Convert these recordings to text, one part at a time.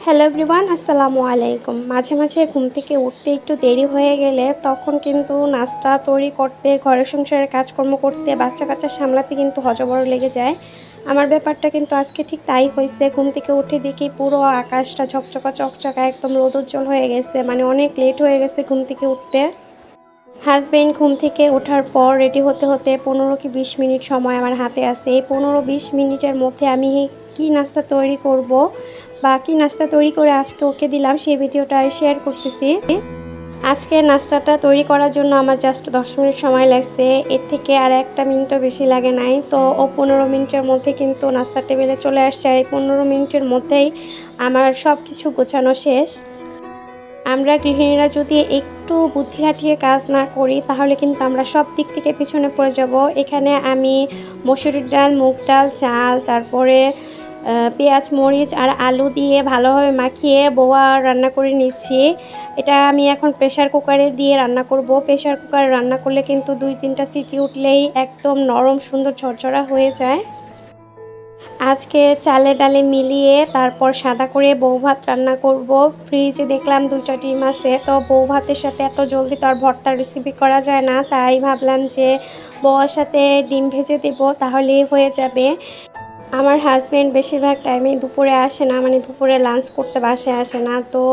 Hello everyone, আসসালামু আলাইকুম। মাঝে মাঝে ঘুম থেকে উঠতে একটু দেরি হয়ে গেলে তখন কিন্তু নাস্তা তৈরি করতে, ঘরের সংসারের কাজকর্ম করতে, বাচ্চা কাচ্চা সামলাতে কিন্তু হযবড় লেগে যায়। আমার ব্যাপারটা কিন্তু আজকে ঠিক তাই হয়েছে। ঘুম থেকে উঠে দেখি পুরো আকাশটা ঝকঝকা চকচকা একদম রোদোজ্জ্বল হয়ে গেছে, মানে অনেক লেট হয়ে গেছে ঘুম থেকে উঠতে। হাজবেন্ড ঘুম থেকে ওঠার পর রেডি হতে হতে 15 কি 20 মিনিট সময় আমার হাতে আছে। এই 15-20 মিনিটের মধ্যে আমি কি নাস্তা তৈরি করব বা কি নাস্তা তৈরি করে আজকে ওকে দিলাম সেই ভিডিওটাই শেয়ার করতেছি। আজকে নাস্তাটা তৈরি করার জন্য আমার জাস্ট 10 মিনিট সময় লাগছে, এর থেকে আর 1টা মিনিটও বেশি লাগে নাই। তো ও 15 মিনিটের মধ্যে কিন্তু নাস্তার টেবিলে চলে আসছে, আর এই 15 মিনিটের মধ্যেই আমার সব কিছু গোছানো শেষ। আমরা গৃহিণীরা যদি একটু বুদ্ধি খাটিয়ে কাজ না করি তাহলে কিন্তু আমরা সব দিক থেকে পিছনে পড়ে যাব। এখানে আমি মসুরির ডাল, মুগ ডাল, চাল, তারপরে পেঁয়াজ, মরিচ আর আলু দিয়ে ভালোভাবে মাখিয়ে বোয়া রান্না করে নিচ্ছি। এটা আমি এখন প্রেসার কুকারে দিয়ে রান্না করব। প্রেসার কুকারে রান্না করলে কিন্তু 2-3টা সিটি উঠলেই একদম নরম সুন্দর ঝরঝরা হয়ে যায়। আজকে চালে ডালে মিলিয়ে তারপর সাদা করে বউ ভাত রান্না করব। ফ্রিজে দেখলাম 2টা ডিম আছে, তো বউ ভাতের সাথে এত জলদি তো আর ভর্তার রেসিপি করা যায় না, তাই ভাবলাম যে বউয়ের সাথে ডিম ভেজে দেব, তাহলেই হয়ে যাবে। আমার হাজব্যান্ড বেশিরভাগ টাইমেই দুপুরে আসে না, মানে দুপুরে লাঞ্চ করতে বাসায় আসে না। তো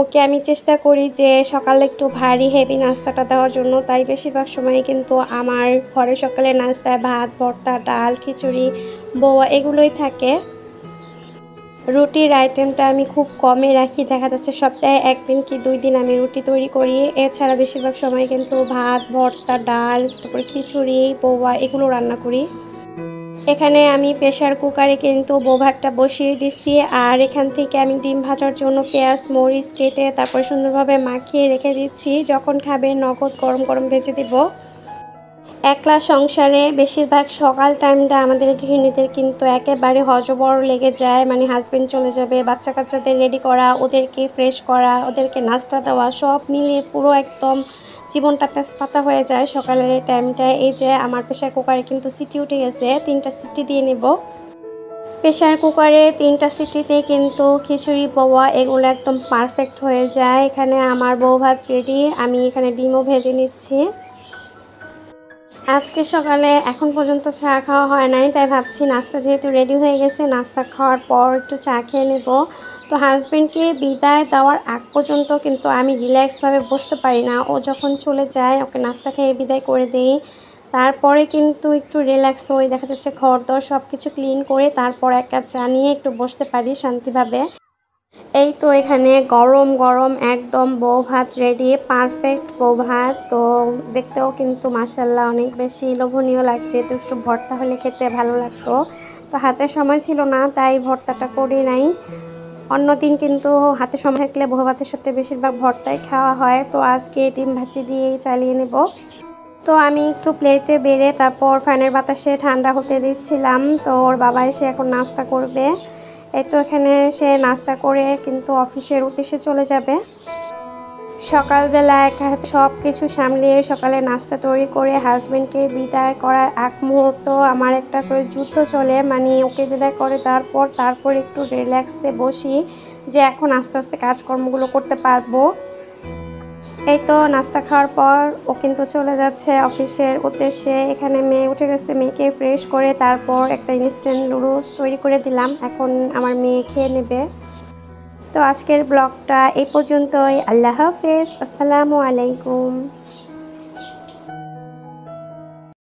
ওকে আমি চেষ্টা করি যে সকালে একটু ভারী হেভি নাস্তাটা দেওয়ার জন্য, তাই বেশিরভাগ সময়ই কিন্তু আমার ঘরে সকালের নাস্তায় ভাত, ভর্তা, ডাল, খিচুড়ি, বোয়া এগুলোই থাকে। রুটির আইটেমটা আমি খুব কমই রাখি, দেখা যাচ্ছে সপ্তাহে 1 দিন কি 2 দিন আমি রুটি তৈরি করি। এছাড়া বেশিরভাগ সময় কিন্তু ভাত, ভর্তা, ডাল, তারপরে খিচুড়ি, বোয়া এগুলো রান্না করি। এখানে আমি প্রেসার কুকারে কিন্তু বউ ভাতটা বসিয়ে দিচ্ছি, আর এখান থেকে আমি ডিম ভাজার জন্য পেঁয়াজ মরিচ কেটে তারপর সুন্দরভাবে মাখিয়ে রেখে দিচ্ছি। যখন খাবে নগদ গরম গরম ভেজে দেব। একলা সংসারে বেশিরভাগ সকাল টাইমটা আমাদের গৃহিণীদের কিন্তু একেবারে হযবড় লেগে যায়, মানে হাজবেন্ড চলে যাবে, বাচ্চা কাচ্চাদের রেডি করা, ওদেরকে ফ্রেশ করা, ওদেরকে নাস্তা দেওয়া, সব মিলিয়ে পুরো একদম জীবনটা তেজপাতা হয়ে যায় সকালের এই টাইমটায়। এই যে আমার প্রেসার কুকারে কিন্তু সিটি উঠে গেছে, 3টা সিটি দিয়ে নেব। প্রেসার কুকারে 3টা সিটিতে কিন্তু খিচুড়ি, পোয়া এগুলো একদম পারফেক্ট হয়ে যায়। এখানে আমার বউ ভাত রেডি, আমি এখানে ডিমও ভেজে নিচ্ছি। আজকে সকালে এখন পর্যন্ত চা খাওয়া হয় নাই, তাই ভাবছি নাস্তা যেহেতু রেডি হয়ে গেছে, নাস্তা খাওয়ার পর একটু চা খেয়ে নেব। তো হাজব্যান্ডকে বিদায় দেওয়ার আগ পর্যন্ত কিন্তু আমি রিল্যাক্সভাবে বসতে পারি না। ও যখন চলে যায় ওকে নাস্তা খেয়ে বিদায় করে দেই, তারপরে কিন্তু একটু রিল্যাক্স হই। দেখা যাচ্ছে ঘর-দর সব কিছু ক্লিন করে তারপর 1 কাপ চা নিয়ে একটু বসতে পারি শান্তিভাবে। এই তো এখানে গরম গরম একদম বউ ভাত রেডি, পারফেক্ট বউ ভাত। তো দেখতেও কিন্তু মাশাআল্লাহ অনেক বেশি লোভনীয় লাগছে। তো একটু ভর্তা হলে খেতে ভালো লাগতো, তো হাতে সময় ছিল না তাই ভর্তাটা করি নাই। অন্যদিন কিন্তু হাতে সময় থাকলে বউ ভাতের সাথে বেশিরভাগ ভর্তাই খাওয়া হয়। তো আজকে ডিম ভাজি দিয়েই চালিয়ে নেব। তো আমি একটু প্লেটে বেড়ে তারপর ফ্যানের বাতাসে ঠান্ডা হতে দিচ্ছিলাম। তো ওর বাবা এসে এখন নাস্তা করবে। এই তো এখানে সে নাস্তা করে কিন্তু অফিসের উদ্দেশ্যে চলে যাবে। সকালবেলা একা হাতে সব কিছু সামলিয়ে সকালে নাস্তা তৈরি করে হাজব্যান্ডকে বিদায় করার আগ মুহূর্ত আমার একটা করে যুদ্ধ চলে, মানে ওকে বিদায় করে তারপর একটু রিল্যাক্সে বসি যে এখন আস্তে আস্তে কাজকর্মগুলো করতে পারবো। এই তো নাস্তা খাওয়ার পর ও কিন্তু চলে যাচ্ছে অফিসের উদ্দেশ্যে। এখানে মেয়ে উঠে গেছে, মেয়েকে ফ্রেশ করে তারপর একটা ইনস্ট্যান্ট নুডলস তৈরি করে দিলাম, এখন আমার মেয়ে খেয়ে নেবে। তো আজকের ব্লগটা এই পর্যন্তই। আল্লাহ হাফেজ, আসসালামু আলাইকুম।